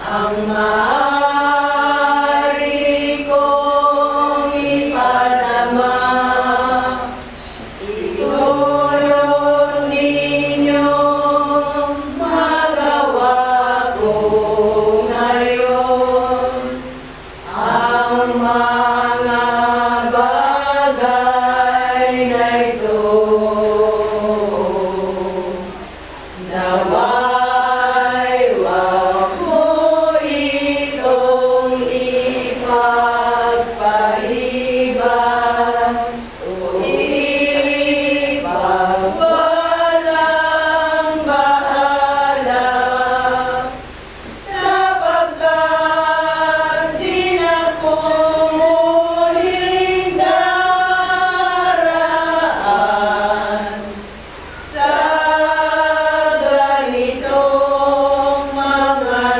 ang maaari kong ipadama. Itulong ninyo magawa ko ngayon ang mga bagay na ito. Naway wag mo itong ipagpaiba o ipagwalang bahala, sapagkat di na ko muling daraan sa ganitong mga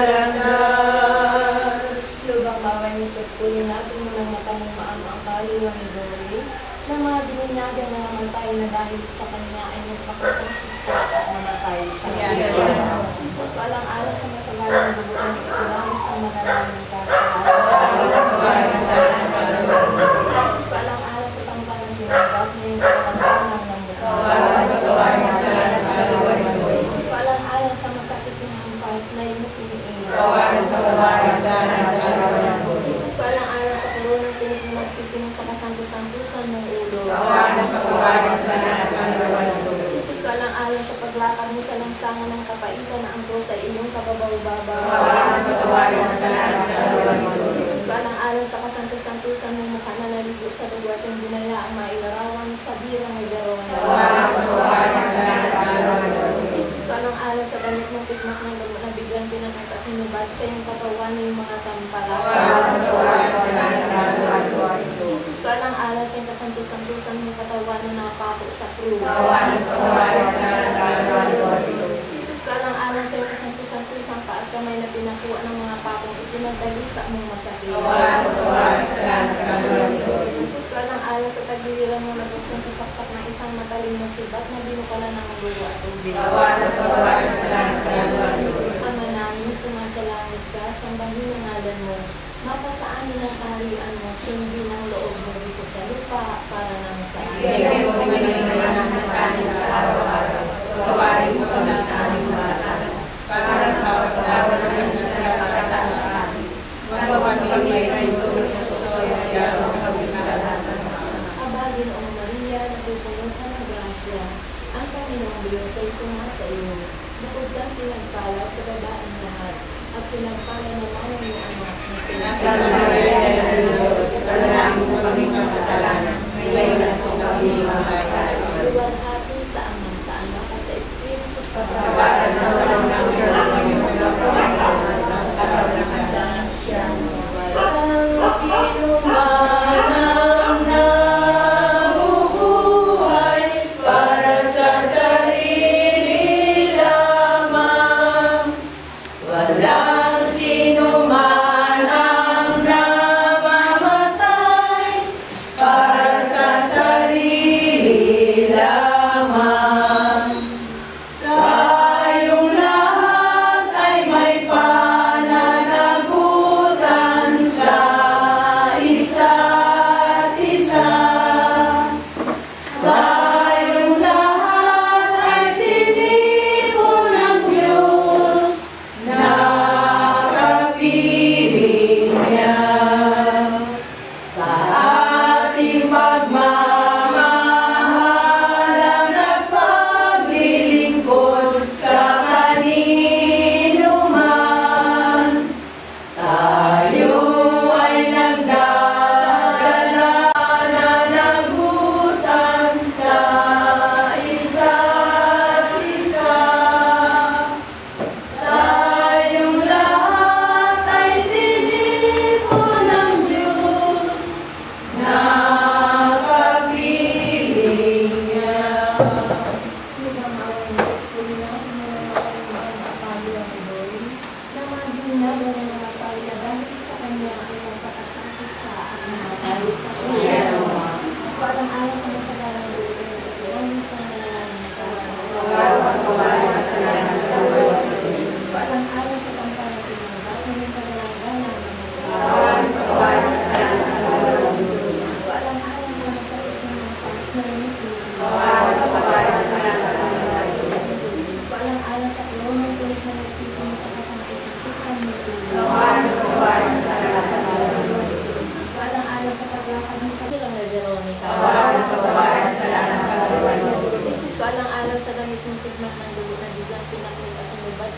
landas. Lubang bawal niyo sa eskulin natin mo ng matanong maamo ang kaliwang ni Dory, na mga bininyagan na naman tayo na dahil sa kanya ay nagpakasakit naman tayo sa kanya. Isus, paalang-alang sa masagalang bubuan ng ikulamos ng manalangin ka sa Isus, paalang-alang sa tangpalang hinagap na yung katatanang ng mukha. Isus, paalang-alang sa masakit ng hampas na yung tiniis. Isus, paalang-alang sa kulunang tinipinagsipin mo sa kasanto-santusan ng ulo. Isus, paalang-alang sa paglakad mo sa lansangan ng kapaitan na angkol sa iyong kababaw-babaw. Isus, paalang-alang sa kasanto-santusan ng mukha na naligo sa lugar ng binaya ang mailarawan sa birang may darawan. Isus, paalang-alang sa damit mong tikmak ng gamot na biglang pinakita at hinubad sa iyong katawan ng mga tampala. Isus, paalang-alang sa iyong kasanto-santusan ng katawan na napako sa krus. Isus, paalang-alang sa iyong kasanto-santusan pa at kamay na pinakuha ng mga pakong ipinagdalita mong masakit. Isus, paalang-alang sa tagiliran mo na buksan sa saksak ng isang matalim na sibat na binukala ng magulo at tubig. Ama namin, sumasalangit ka, sambahin ang ngalan mo. Mapasa amin ang kaharian mo, sundin ang loob mo dito sa lupa para nang sa amin. Bigay mo kami ng naman natin sa araw-araw. Gawain mo kami sa aming masasama. Para nakapagpatawa namin sa kasalanan sa amin. Magawa kami may tulong sa totoo at yaro kami sa lahat ng masama. Aba, Ginoong Maria, napupuno ka ng grasya. Ang Panginoong Diyos ay sumasa iyo. Bukod kang pinagpala sa babaeng lahat. At pinagpala naman ang iyong anak na Santa Maria de Dios, panalangin mo kami ng kasalanan. Ngayon at kung kami mamatay. luwalhati sa Ama, sa Anak at sa Espiritu Santo. Para sa salang ng Panginoon na pamamagitan sa kabanatan siya. Ang sino man ang nabubuhay Para sa sarili lamang, walang sino man ang namamatay. Para sa sarili lamang, tayong lahat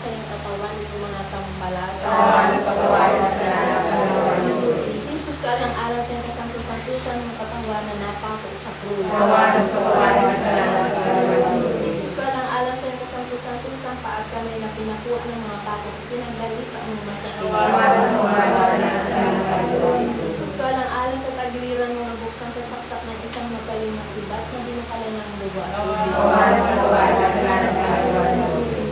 sa iyong katawan ng mga tambalasa. Kawan at pagawain sa lahat ng kawan. Jesus, kaalang-alang sa iyong kasanto-santusan ng katawan na napako sa krus. Kawan at pagawain sa lahat ng kawan. Jesus, kaalang-alang sa iyong kasanto-santusan paat kami na pinakuha ng mga pako at pinagdalita ang mga sakit. Kawan at pagawain sa lahat ng kawan. Jesus, kaalang-alang sa tagiliran mo nabuksan sa saksak ng isang magaling na sibat na dinukala ng dugo at tubig. Kawan at pagawain sa lahat ng kawan.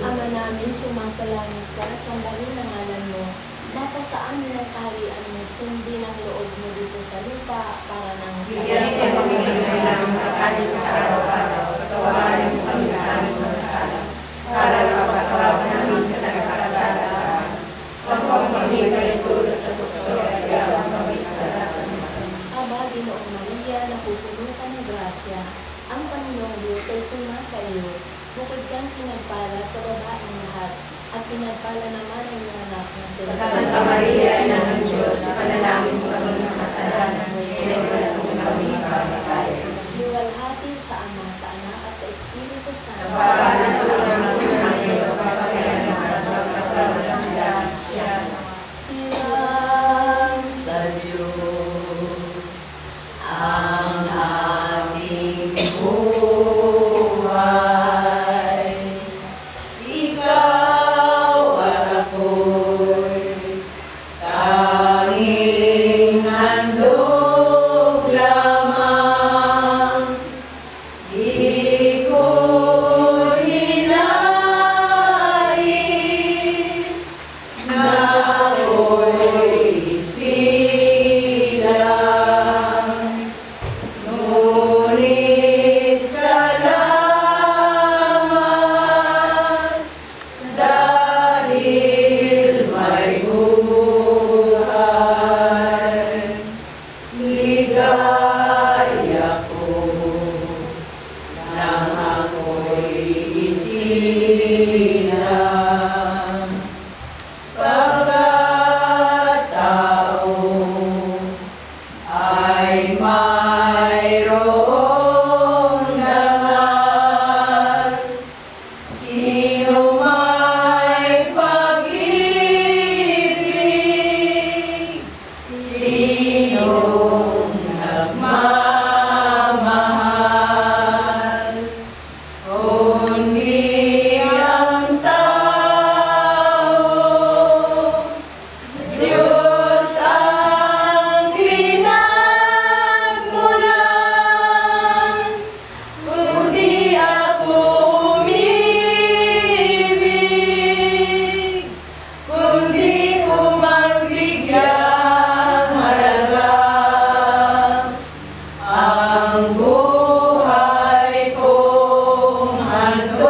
Ama namin, sumasalangit ka, sambahin ang ngalan mo. Napasaan mo ng kaharian mo, sundin ang loob mo dito sa lupa para nang sa Bigyan ka kami ng aming kakanin sa araw-araw. Patawarin mo kami sa aming mga sala, para napatawad namin sa nagkakasala sa amin. Huwag mong kami maitulog sa tukso at gawang kami sa lahat ng masama. Aba, Ginoong Maria, napupuno ka ng grasya, ang Panginoong Diyos ay sumasa iyo. Bukod kang pinagpala sa babaeng lahat, at pinagpala naman ang iyong anak na si Santa Maria, Ina ng Diyos, ipanalangin mo kami ng kasalanan, pinagpala mo kami pagkakaya. Luwalhati sa Ama, sa Anak, at sa Espiritu Santo. Para sa mga ngayon, pagkakayanan at magkasama ng grasya. Hirang sa Diyos ang ating buhay. Ikaw at ako'y tanging handog lamang. Di ko hinais na ako'y silang. Ngunit salamat dahil may buhay. Ligaya ko nang ako'y isilang. Pagkatao ay mayroong dangal. Sino may pag-ibig, sinong nagmamahal, kundi ang tao. Diyos ang pinagmulan, kundi ako umibig, kundi ko magbigyang halaga ang buhay kong handog.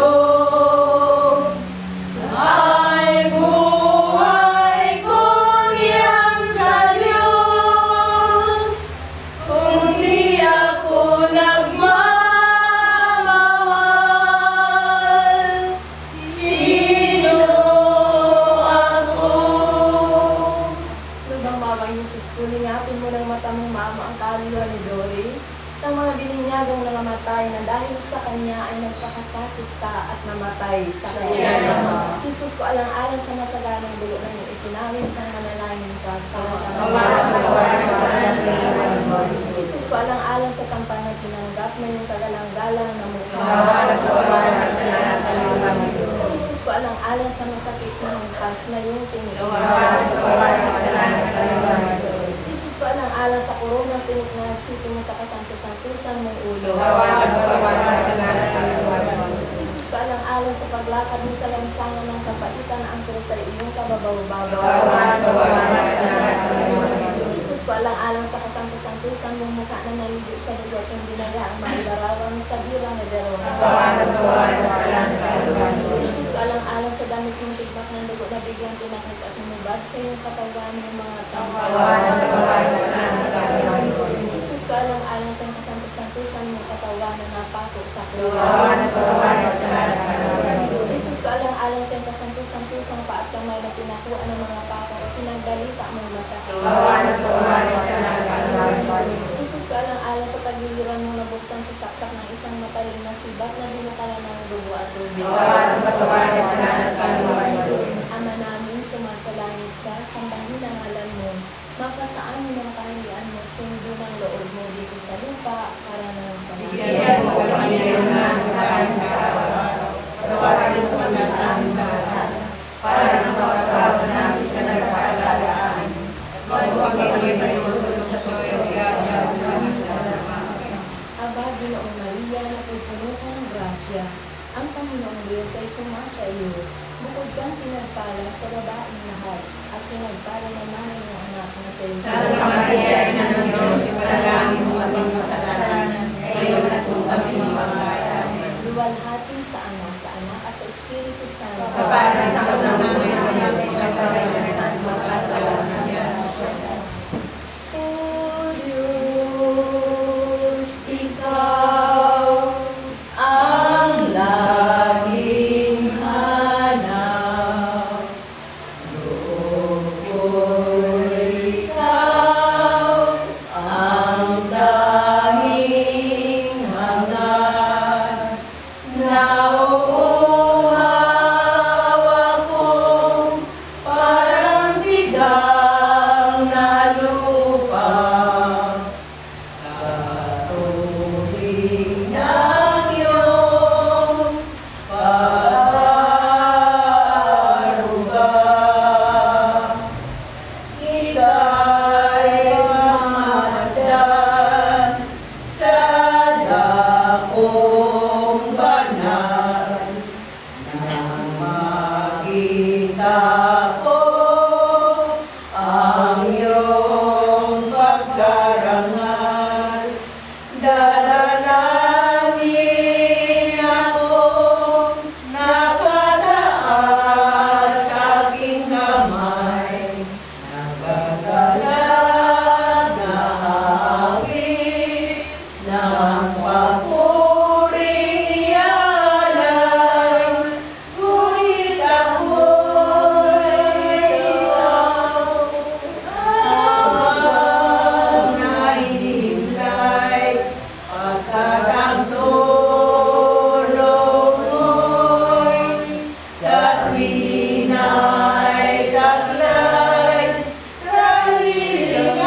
Ay buhay kong iyang sa Diyos, kung di ako nagmamahal, sino ako? Lubang mabang Jesus, kulingapin mo ng mata mong mama ang kaluluwa ni Dory, ng mga bininyagang nangamatay na dahil sa kanya ay nagpakasakit ka at namatay sa kanya. Jesus, ko alang-alang sa masaganang dugo na iyong itinawis ng manalangin ka sa Jesus, ko alang-alang sa kampanya tinanggap na iyong kagalang-galang na mukha. Jesus, ko alang-alang sa masakit na hangkas na iyong tiniis. Jesus, ko alang-alang sa koronang tinik na nagsiti mo sa kasanto-santusan mong ulo. Jesus, ko alang-alang sa paglakad mo sa lansangan ng kapaitan ang krus sa iyong kababaw-babaw. Jesus, ko alang-alang sa kasanto-santusan mong mukha na naligo sa dugo at yung dinayaang mailarawang sa birang na Verona. Jesus, ko alang-alang sa damit mong tigbak ng dugo na biglang tinakot at lumubad sa iyong katawan ng mga tao. Jesus, ko alang-alang sa kasanto-santusan mong katawan na napako sa krus. Jesus, ko alang-alang sa kasanto-santusan paat kamay na pinakuha ng mga pako at pinagdalita mong masakit. Jesus, ko alang-alang sa pagliliran mo na bubuksan sa saksak ng isang matalim na sibat na binukalan ng dugo at tubig. Awalan patawarin sa nasa kaluman doon. Ama namin, sumasalangit ka, sambahin ang ngalan mo. Mapasaan mo ng kahilian mo, sundin ang loob mo dito sa lupa, para ng sa Bigyan mo kami ngayon ng kakain sa araw-araw. Patawarin mo kami sa aming kasalanan, para nang mapatawad namin sa nagkasala sa amin. Huwag kami mayutulog sa pagsabihan namin sa nagkasala. Aba, Ginoong Maria, napupuno ka ng grasya. Ang Panginoong Diyos ay sumasa iyo. Bukod kang pinagpala sa babaeng lahat, at pinagpala naman ang iyong anak na sa iyo. Santa Maria, Ina ng Diyos, ipanalangin mo aming makasalanan, ngayon at kung kami mamamayan. Luwalhati sa Ama, sa Anak, at sa Espiritu Santo. Kapanan sa kasamuhay ng pinagpalanan at makasalanan niya. O Diyos, ikaw ang laging hanap. Loob ko'y ikaw ang tanging hanap. Nauuhawa kong parang tigang na lupa sa tubig ng iyong pag-aaruga. Ika'y mamasdan sa dakong banal nang makita ko ang iyong pagkarangal. Dalalanin akong nakataas sa aking kamay, nagagalag na hangin ng papuring alay. Ngunit ako'y ikaw habang nahihimlay, pagkat ang tulong mo'y sa tuwina'y taglay sa lilingang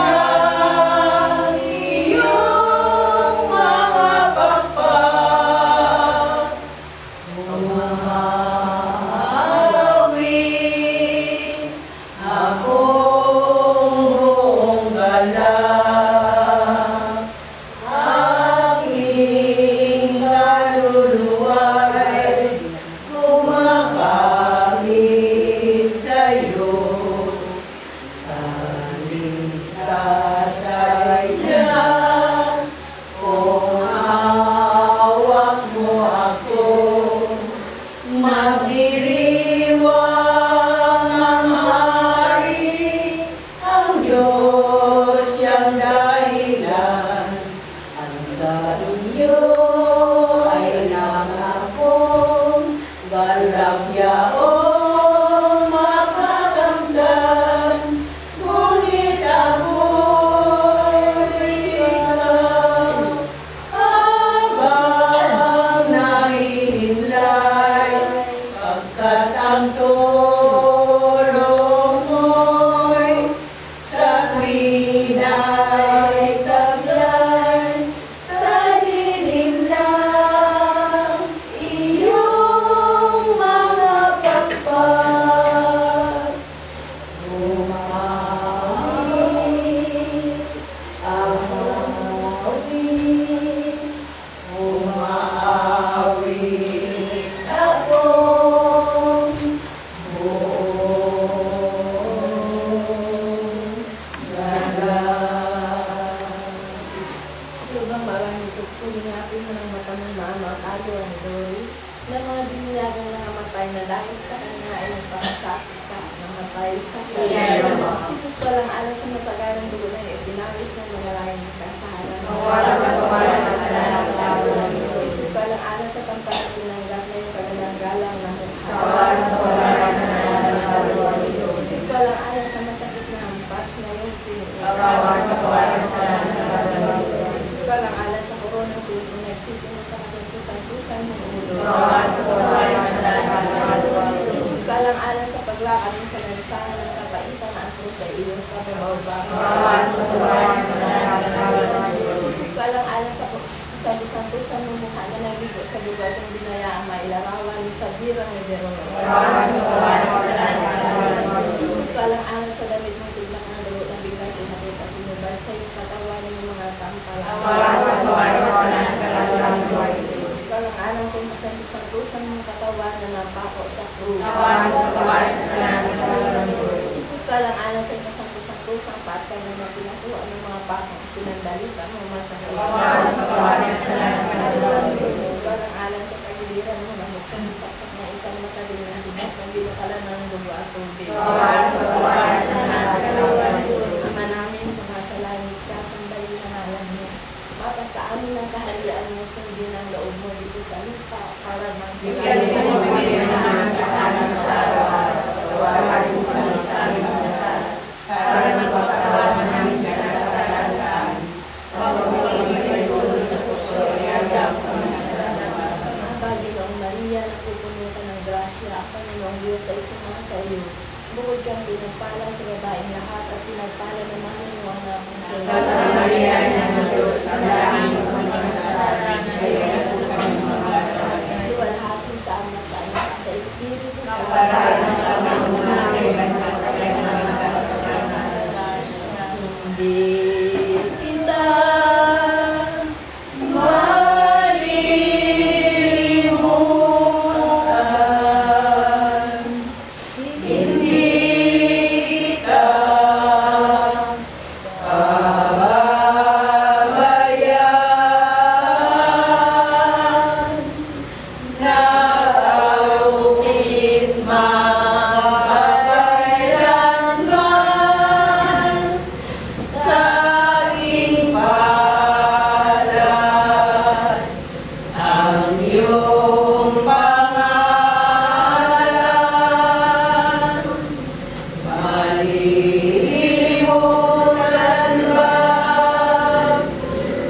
iyong mga pagpag. Umahawi akong buong galang, aking kaluluwa'y kumakamit sa'yo. Taligtas ay Diyos, kung hawak mo ako. Magdiriwang ang hari, ang Diyos siyang dahilan. Ang sa inyo ay nangakong galak yaong makakamtan. Ngunit ako'y ikaw habang nahihimlay, pagkat ang tulong mo'y sa tuwina'y taglay sa lilim ng iyong mga pagpag. Umaawit, umaawit, umaawit akong buong galang. Lubang marang Jesus, kulingapin mo ng mata ng mama at aliwan doy, na mga binyagang nangamatay na dahil sa kanya ay nagpakasakit ka, namatay sa kanya. Jesus, walang alam sa masagarang dugo na ipinawis ng mga laing kasaharan. Awalan patawarin sa nagkasala. Jesus, walang alam sa pampatinanggap na yung kagalang-galang na Awalan patawarin sa nagkasala. Jesus, walang alam sa masakit na hampas na yung pinag Awalan patawarin sa nagkasala. Jesus, Jesus, alang-alang sa koronang tuwing nagsipin mo sa kasantusan ng ulo. Jesus, alang-alang sa paglakad mo sa lansangan ng kapaitan na ako sa iyong kabababa. Jesus, alang-alang sa kasantusan ng mukha na nagligo sa lugar ng binayaang mailarawan ni Sabirang Medero. Jesus, alang-alang sa damit mong tiglak ng dugo na biglang tinakit at tinubay sa iyong katawan ng mga tampalas. Jesus, alang-alang sa iyong kasantusan mong katawan na napako sa krus. Jesus, alang-alang sa iyong kasantusan patkan na napinakuha ng mga pakong pinandalitan ng masakit. Jesus, alang-alang sa pagiliran mo na magsasaksak na isang matalim na sibat na binakalan ng dugo at tubig. Ama namin, mga sa langit ka, sambahin ang ngalan mo. Mapasa amin ang kaharian mo, sundin ang loob mo dito sa lupa, para mang sila. Tawarin mo kami sa aming dasal, para napapatawaran namin sa kasalanan sa amin. Huwag mo kami maitulog sa tukso, iagam kami sa nabasa. Ang Panginoong Maria, napupuno ka ng grasya, ang Panginoong Diyos ay sumasa sa iyo. Bukod kang pinagpala sa babaeng lahat at pinagpala naman ng iyong anak ng Santa Maria, Ina ng Diyos, ang dalangin mo kami makasalanan, ngayon at kami magkakaroon. Luwalhati sa Ama, sa Anak, sa Espiritu Santo. Hindi kita malilimutan, hindi kita pababayaan, nakaulit magkakailanman sa aking palad ang iyong pangalan. Malilimutan ba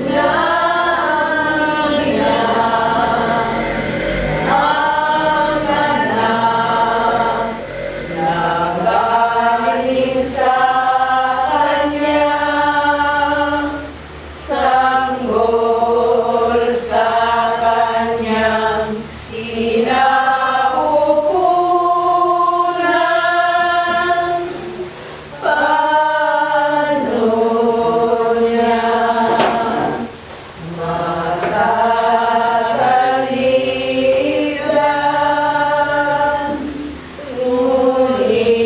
na ang anak na galing sa Kanya, sanggol sa Kanyang sinapupunan, paano niya matataliban? Ngunit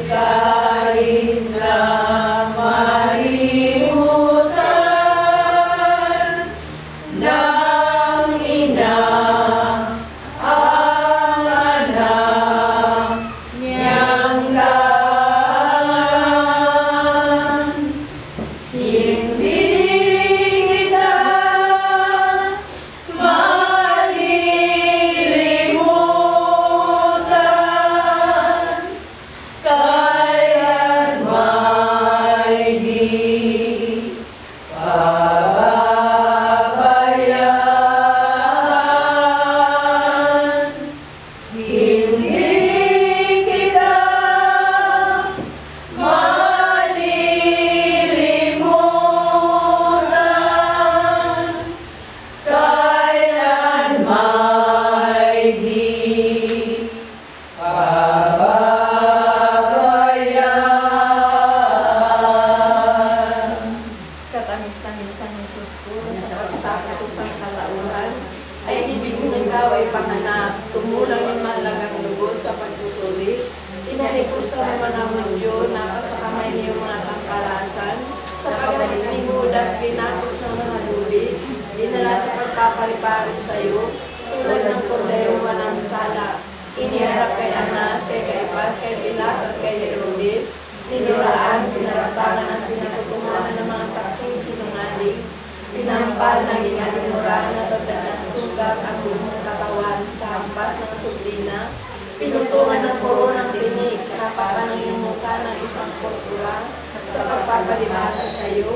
kahit na malimutan ng ina ang anak niyang langan, hindi kita malilimutan, kailan may di pababayaan. Hindi kita malilimutan, kailan may di pababayaan. Katamis-tamis ang Jesus ko sa pagsapit sa isang kalaunan, ay ibig kong ikaw ay panganak, tumulang yung mahalagang lubos sa pagtutuloy. Inalipos ka naman ang mudyo, nasa kamay niyo mga tampalasan, sa pagdating ni Judas, pinapos ng mga lubi, dinala sa pagpapalipari sa iyo, tulad ng kordero walang sala. Iniharap kay Anas, kay Caifás, kay Pilato at kay Herodes, ninuraan, pinaratangan at pinakutumanan ng mga saksing sinungaling, pinampal ng inalimuran at at sugat ang buong katawan sa hampas ng sublina, pinutungan ng koronang tinik, napakan ng iyong mukha ng isang purpura sa pagpapalibasa sa iyo,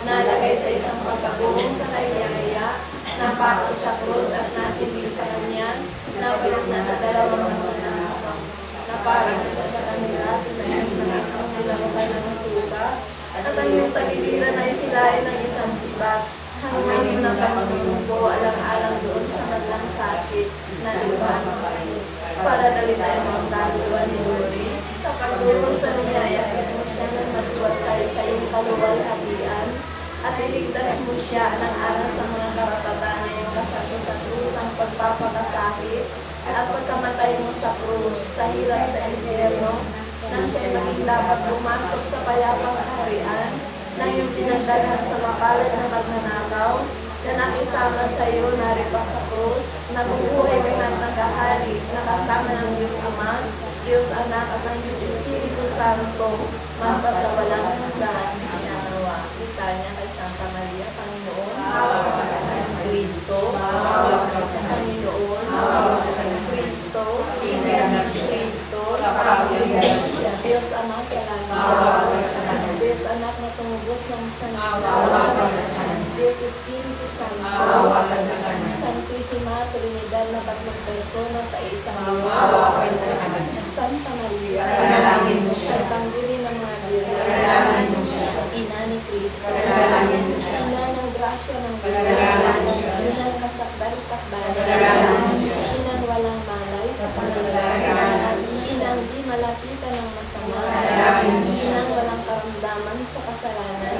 nalagay sa isang pagkabungin sa kayaya, napako sa krus at natindig sa kanya, nabalot na sa dalawang mananakaw. Naparang isa sa kanila, pinahintang ang nilarukan ng suka, at ang iyong tagiliran ay silain ng isang sibat, hanggang na pagmumubo alang-alang doon sa madlang sakit na iba ng kain. Para dalitain mo ang kaluluwa ni Lori, sa pagdulong sa niya, mo siya ng matuwasay sa iyong kaluwalhatian, at iligtas mo siya alang-alang sa mga karapatan na iyong kasakit-sakusang pagpapakasakit, at pagkamatay mo sa krus, sa hirap sa impyerno, nang siya'y maging dapat pumasok sa payapang kaharian, nang iyong pinagdalhan sa mapalad na magnanakaw, na nakisama sa iyo naripa sa krus, nabubuhay ka ng nagahari, nakasama ng Diyos Ama, Diyos Anak at ng Diyos Espiritu Santo, mapasawalang hanggan. Nawa, litanya kay Santa Maria, Panginoon, Kristo, Panginoon, Kristo, Kristo, Diyos Ama sa langit, Diyos Anak na tumubos ng sanlibutan, Diyos Espiritu Santo, Santisima Trinidad na tatlong persona sa isang Diyos, Santa Maria, Santang Diri ng mga Diyos, Ina ni Kristo, Ina ng grasya ng Diyos, Inang kasakbal-sakbal, Inang walang malay sa pangalan, Inang di malapitan ng masama, Inang walang karamdaman sa kasalanan,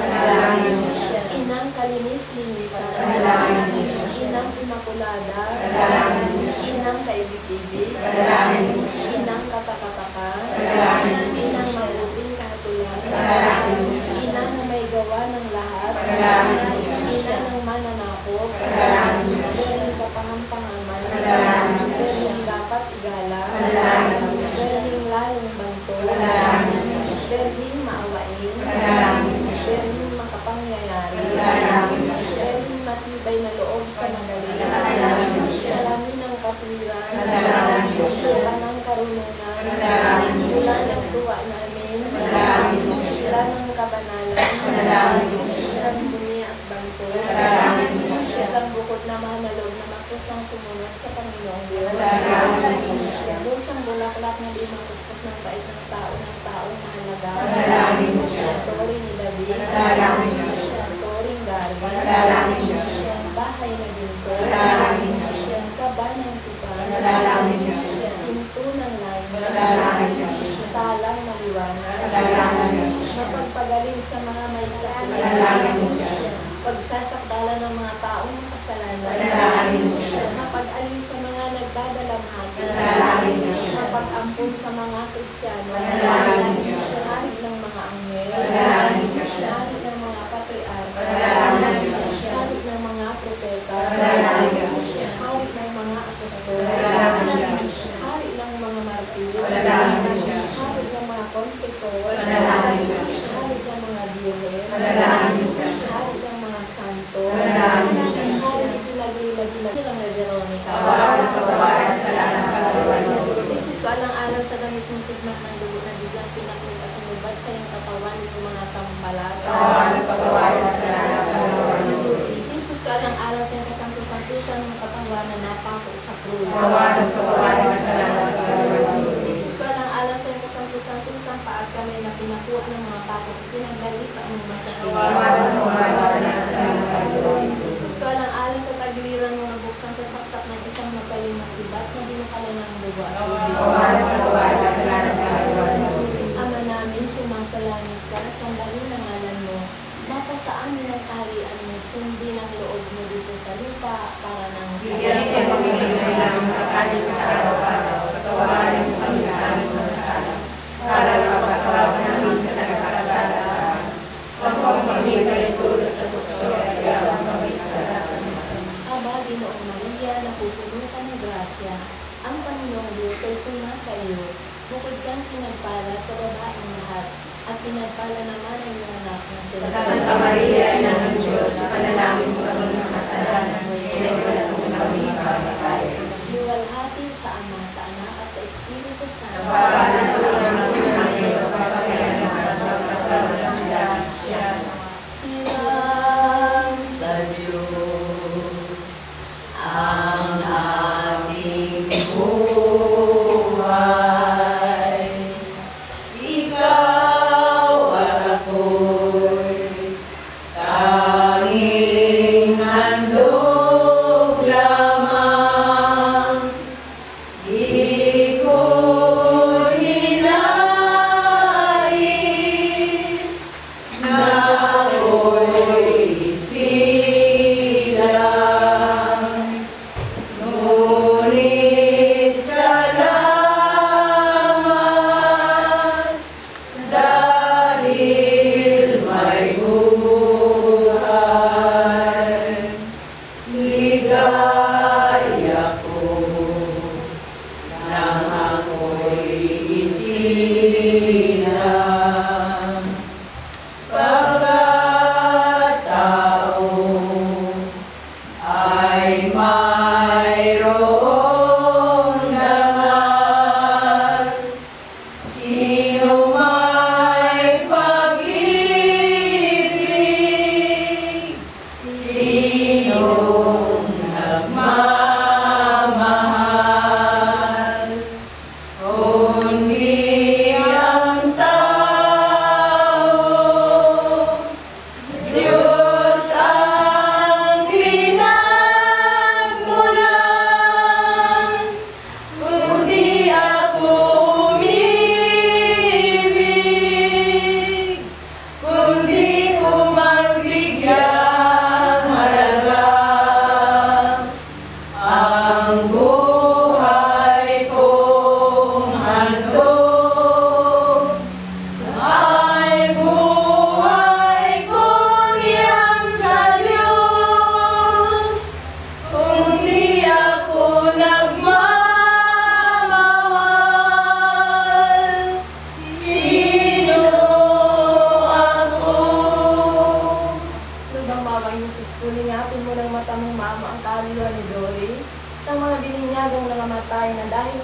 Inang kalinis-linisan, Inang imakulada, Inang kaibig-ibig, Inang katakataka, Inang mabuting kahatulan, Inang na may gawa ng lahat, Inang ng mananakop, Inang kapangampangaman, Inang dapat igalang, Inang lalong banto, Inang maawain, Inang makapangyayari, Inang matibay na loob sa magaling, salamin ng katwiran, tuwa ng karunungan, mula ng tuwa namin, sisila ng kabanalan, sisilang bumi at banto, sisilang bukod na mahalog na makusang sumunod sa Panginoong Diyos, busang bulaklak na di makuskus ng bait ng taong mahalaga, story ni David, story ng Gary, bahay na ginto, kaba ng tipa, pinto ng langit, talang maliwanag, mapagpagaling sa mga may sakit, pagsasakdala ng mga taong makasalanan, mapag-alis sa mga nagdadalamhati, mapag-ampun sa mga Kristiyano, hari ng mga anghel, hari ng mga patriarka, hari ng mga propeta, hari ng mga apostol, hari ng mga martir, hari ng mga konfesor, hari ng mga birhen, hari ng mga santo, hari lagi-lagi lang na Veronica. Isis ko alang-alang sa gamit ng tigmak ng dugo na biglang pinaklit at inubad sa iyong katawan ng mga tambalasa. Isis ko alang-alang sa iyong kasanto-santusan ng katawan na napako sa krus. Isis ko alang-alang sa iyong kasanto-santusan paat kami na pinakuha ng mga pako at pinagdalita ng masakit. Isis ko alang-alang sa tagiliran mo nabuksan sa saksak ng isang magaling na sibat na dinukala ng dugo at Ama namin, sumasalangit ka, sambahin ang ngalan mo, mapasaan mo ng kaharian mo, sundin ang loob mo dito sa lupa para nang sa bigyan ka pamimigay ng kakanin sa araw-araw, patawarin mo kami sa aming mga sala, para napatawag namin sa nagkakasala. Huwag mong pamimigay tulad sa tukso at iyawang kami sa lahat ng masama. Aba, Ginoong Maria, napupuno ka ng grasya, ang Panginoong Diyos ay sumasa iyo, bukod kang pinagpala sa babaeng lahat, at pinagpala naman ang iyong anak na si Santa Maria, Ina ng Diyos, panalangin mo kami ng kasalanan, inagalan mo kami pagkakaya. Luwalhati sa Ama, sa Anak, at sa Espiritu Santo. Para sa mga mga kapapakayanan at pagsasawa ng grasya. Tira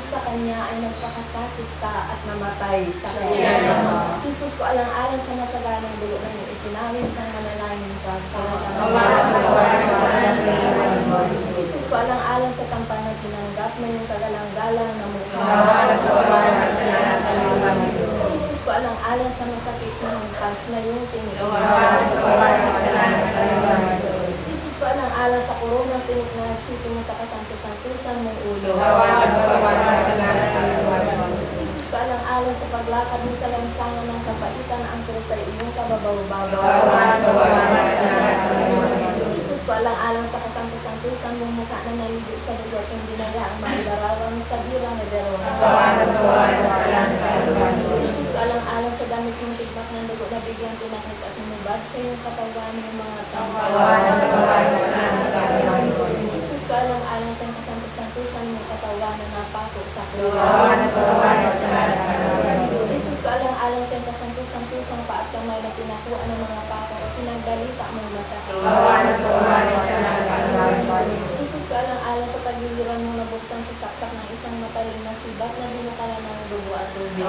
sa Kanya ay nagpakasakit ka at namatay sa krus. Yes. Jesus ko, alang-alang sa masaganang dugo ng iyong itinawis ng manalangin ka sa Jesus ko, alang-alang sa tampan na tinanggap ng iyong kagalang-galang na mukha. Jesus ko, alang-alang sa masakit na hampas na iyong Jesus ko, alang-alang sa kurungang tinik na nagsito mo sa kasanto-santusan mong ulo. Jesus ko, alang-alang sa paglakad mo sa lansangan ng kapaitan na ang krus ay iyong kababaw-babaw. Jesus ko, alang-alang sa kasanto-santusan mong mukha na naligo sa dugo at hindi naya ang maigarawan sa birang na Verona. Jesus ko, alang-alang sa damit mong tigmak ng dugo na biglang tinakot at humubad sa iyong katawan ng mga tao. Jesus ko, alang-alang sa kasanto-santusan mong katawan na napako sa krus. Jesus ko, alang-alang sa kasanto-santusan pa at kamay na pinakuha ng mga pako at pinagdalita mong masakit. Jesus ko, alang-alang sa pagliliran mo nabuksan sa saksak ng isang matalim na sibat na binukala ng dugo at tubig.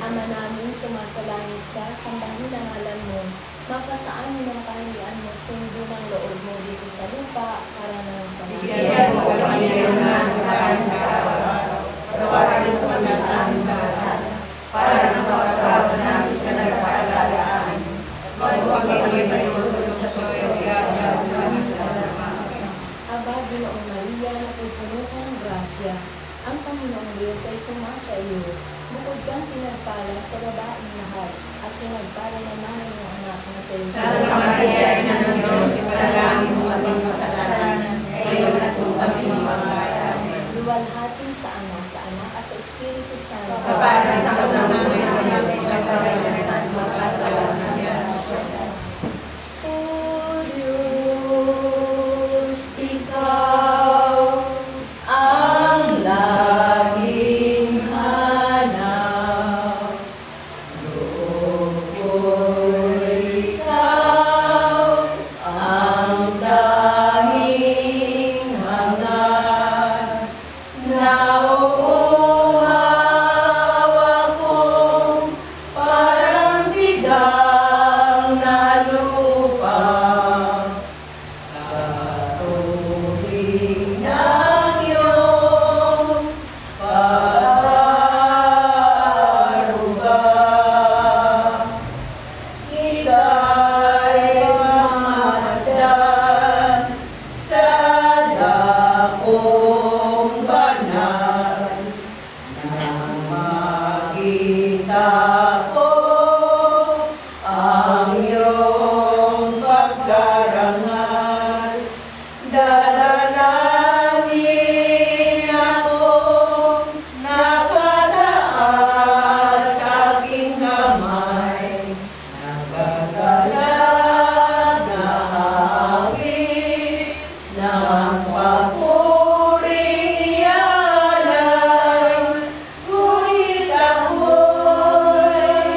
Ama namin, sumasalangit ka, sambahin ang ngalan mo, mapasaan mo ng kaharian mo, sundin ang loob mo dito sa lupa, para nang sa mga. Bigyan mo kami ng kakain sa araw-araw. Patawarin mo kami sa aming kasalanan, para nang mapatawad namin sa nagkasala sa amin. Huwag kami maitulog sa pagsabihan namin sa nagkasala. Aba, Ginoong Maria, napupuno ka ng grasya, ang Panginoong Diyos ay sumasa iyo. Bukod kang pinagpala sa babaeng lahat, at pinagpala naman ang iyong anak na sa iyo. Santa Maria, Ina ng Diyos, ipanalangin mo aming makasalanan, ngayon at kung kami mamamayan. Luwalhati sa Ama, sa Anak, at sa Espiritu Santo. Para sa mga namin pinagpalanan at makasalanan. O Diyos, ikaw ang laging hanap. Loob ko'y ikaw ang tanging hanap. Nauuhaw akong parang tigang na lupa. Sa tuwing ng iyong pag-aaruga, ika'y mamasdan sa dakong banal, nang makita ko ang iyong pagkarangal. Dadalangin akong nakataas sa aking kamay, nagagalag na awit ng papuri alay. Ngunit ako'y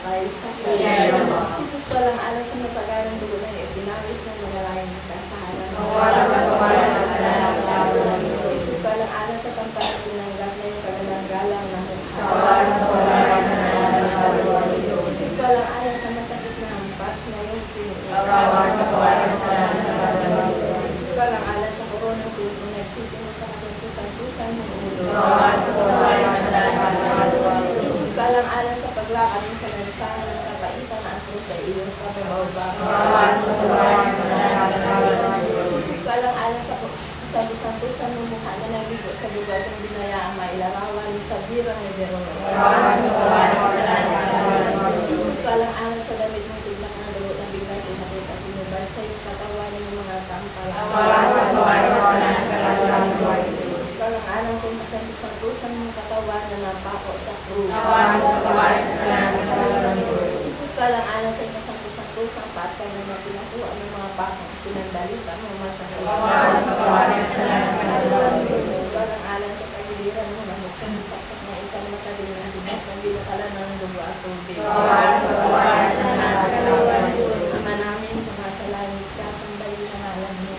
namatay sa Siya po. Jesus ko lang alam sa masagarang dugo na ipinawis ng malalayang kasaharan. Walang patawaran sa kasalanan ng tao. Jesus ko lang alam sa pagpapatinanggap na yung kagalang-galang na Walang patawaran sa kasalanan ng tao. Jesus ko lang alam sa masakit na hampas na yung pinuis. Walang patawaran sa kasalanan ng tao. Jesus ko lang alam sa koronang tubo na isipin mo sa kasantusan-tusan ng ulo. Walang patawaran sa kasalanan ng tao. Jesus ko lang alam sa paglakad mo sa lansangan ng kapaitan na ako sa iyong kababaw. Walang patawaran sa kasalanan ng tao. Jesus ko lang alam sa kasantusan ng mukha na nagligo sa lugar ng binayaang mailarawan sa birang ni Verona. Walang patawaran sa kasalanan ng tao. Jesus ko lang alam sa damit mong tiglak na dugo na biglang pinakita tinubay sa iyong katawan ng mga tampalas. Walang patawaran sa kasalanan ng tao. Jesus ko lang alam sa iyong kasantusan ng katawan na napako sa krus. Walang patawaran sa kasalanan ng tao. Jesus ko lang alam sa iyong kasantusan patay na mga pinakuha ng mga pakong pinandalita ng masakit. Walang patawaran sa kasalanan ng tao. Jesus ko lang alam sa pagdiliran mo na buksan sa saksak na isang matalim na sibat na binakala ng dugo at tubig. Walang patawaran sa kasalanan ng tao. Ama namin, sumasalangit ka, sambahin ang ngalan mo.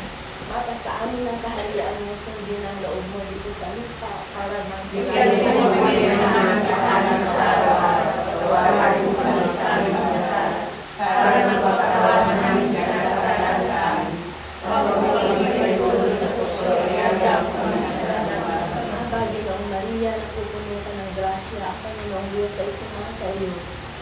Mapasa amin ang kaharian mo, sundin ang loob mo dito sa lupa, para ng Bigyan mo kami ng aming kakanin sa araw-araw. Patawarin mo kami sa aming mga kasalanan, para mapatawaran namin sa kasalanan sa amin. Huwag mo kami maitulog sa tukso, iagam kami sa kasalanan. Ang Panginoong Maria, napupuno ka ng grasya, ang Panginoong Diyos ay sumasa iyo.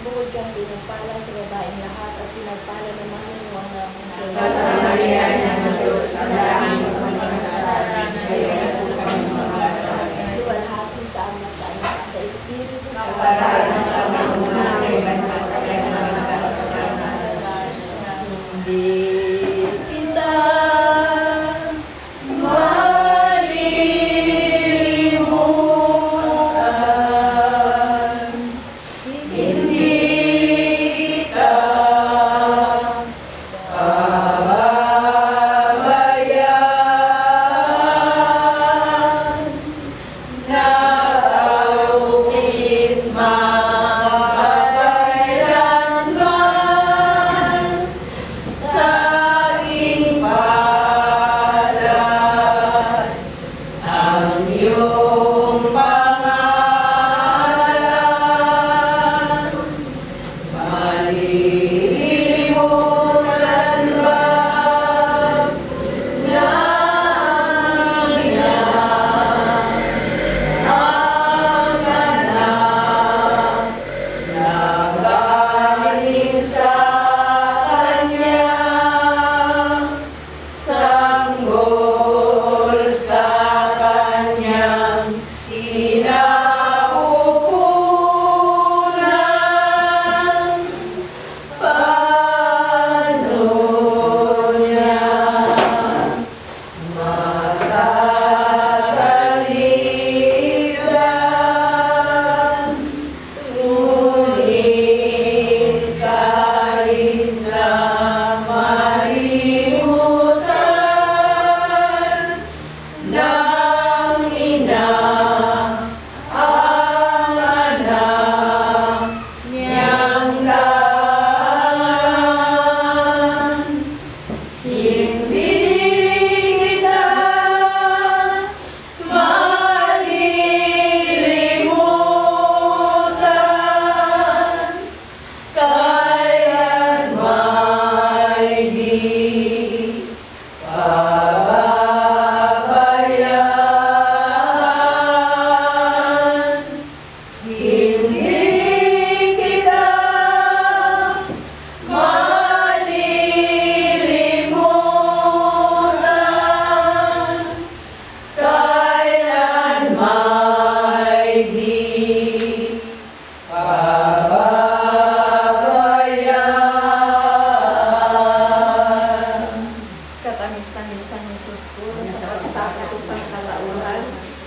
Bukod kang pinagpala sa babaeng lahat at pinagpala naman ng anak ng Santa Maria, Ina ng Diyos, manalangin mo kami mga kasalanan, ngayon at kung kami mamatayan. luwalhati sa Ama, sa Anak, sa Espiritu Sa Santo. paraan sa mga kailan magpapagay ng mga kasalanan. Hindi kita malilimutan. Hindi kita pababayaan na awit magpapailanman sa aking palad ang iyong pangalan. Malilimutan ba na ang anak na galing sa Kanya, sanggol sa Kanyang sinapupunan? Paano niya matataligan? Ngunit kahit na malimutan ng ina ang anak niyang lahat, hindi kita malilimutan, kailan may di pababayaan. Hindi kita malilimutan, kailan may di pababayaan. Katamis-tamis ang Jesus ko na sa pagsakot sa isang kalaunan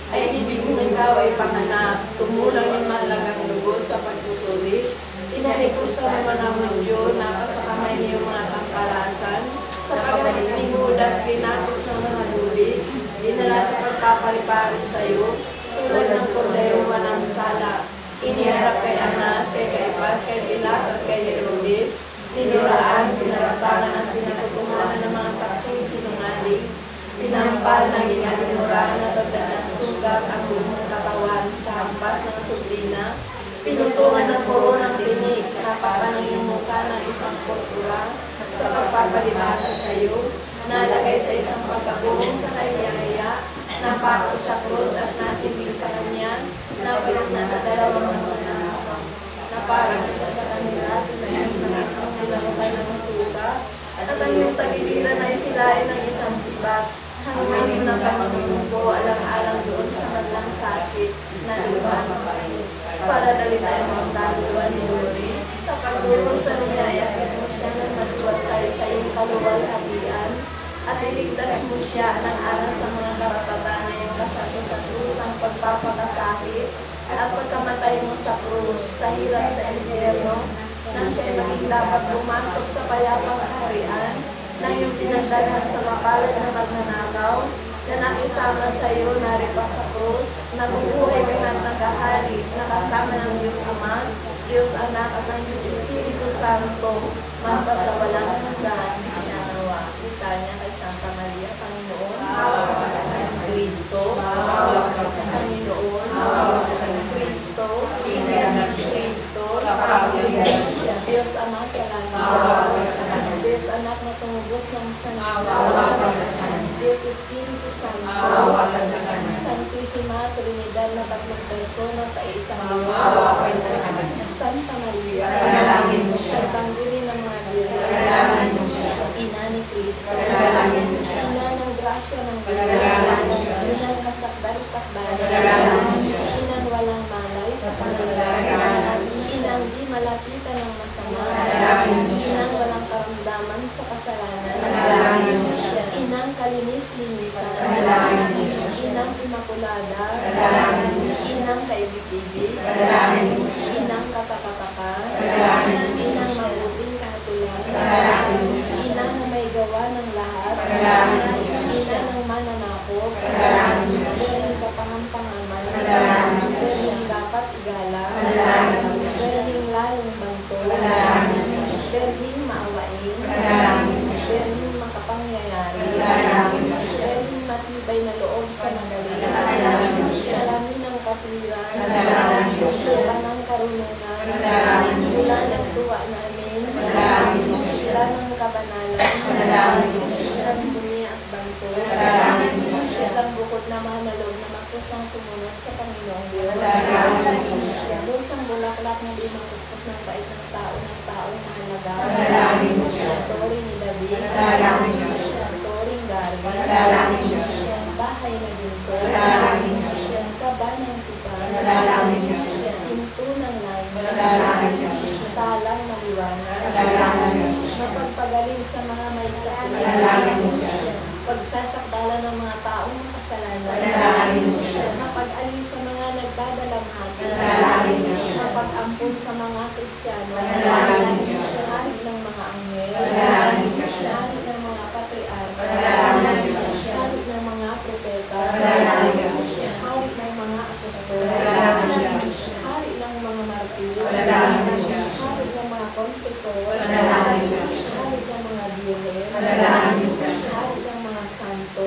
ay ibig kong ikaw ay panganap, tumulang yung mahalagang dugo sa pagtutulik. Inalikusta naman ang Diyos na sa kamay niyo mga tampalasan, sa pagdating ni Judas, kinapos ng mga lubid, dinala sa pagpapalipari sa iyo, tulad ng kordero walang sala. Iniharap kay Anas, kay Caifás, kay Pilato at kay Herodes, tinuraan, pinaratangan at pinatutuhanan ng mga saksing sinungaling, pinampal ng ginalunuraan at pagdaan sugat ang buong katawan sa hampas ng sublina, pinutungan ng puro ng tinik, napapan ng iyong mukha ng isang purpura sa pagpapalibasa sa iyo, nalagay sa isang pagkakulong sa kahiya-hiya, napako sa krus at natindig sa kanya, nabalot na sa dalawang nananakaw, naparang isa sa kanila, pinahintang ang nilamutan ng suka, at ang iyong tagiliran ay silain ng isang sibat, hanggang ng pamangulubo alang-alang doon sa madlang sakit na iba para dalitain mo ang kaluluwa ni Lori. Sa pagdulong sa niya, iakit mo siya ng matiwasay sa iyong kaluwalhatian at iligtas mo siya ng aral sa mga karapatan na iyong kasato sa krusang pagpapakasakit at pagkamatay mo sa krus sa hirap sa impyerno nang siya maging dapat pumasok sa payapang kaharian na iyong pinagdalhan sa mapalad na magnanakaw na nakisama sa iyo naripa sa krus, nabubuhay ka ng nagahari na kasama ng Diyos Ama, Diyos Anak at ng Diyos Espiritu Santo, magpasawalang hanggan. Nawa, itanya kay Santa Maria, Panginoon, Kristo, Panginoon, Kristo, Kristo, Diyos Ama sa langit, Diyos Anak na tumubos ng sanlibutan, Diyos Espiritu Santo, Santisima Trinidad na tatlong persona sa isang Diyos, Santa Maria, Santanggirin ng mga Diyos, Ina ni Cristo, Ina ng grasya ng Diyos, Inang kasakdal-sakdal, Inang walang malay sa pangalan, Inang di malapitan ng masama, Inang walang karamdaman sa kasalanan, Inang kalinis-linisan, Inang imakulada, Inang kaibig-ibig, Inang katapatakan, Inang mabuting kahatulan, Inang na may gawa ng lahat, Inang ng mananakop, Inang kapangampangaman, Inang dapat igalang, Inang lalong banto, Inang maawain, Inang makapangyayari, Inang matibay na loob sa magaling, salamin ng katwiran, mula ng karunungan, mula ng tuwa namin, sisila ng kabanalan, sisilang bumi at banto, sisilang bukod na mahanalog na magkusang sumunod sa Panginoong Diyos. Lusang bulaklak ng limang kuskus ng bait ng taong mahalaga, Story ni David, Story ng Gary, bahay na ginto, kaba ng tipan, pinto ng langit, talang na liwanag, mapagpagaling sa mga may sakit, pagsasakdala ng mga taong makasalanan, mapag-alis sa mga nagdadalamhati, mapag-ampun sa mga Kristiyano, hari ng mga anghel, hari ng mga patriarka, hari ng mga propeta, hari ng mga apostol, hari ng mga martir, hari ng mga konfesor, hari ng mga birhen, hari ng mga santo,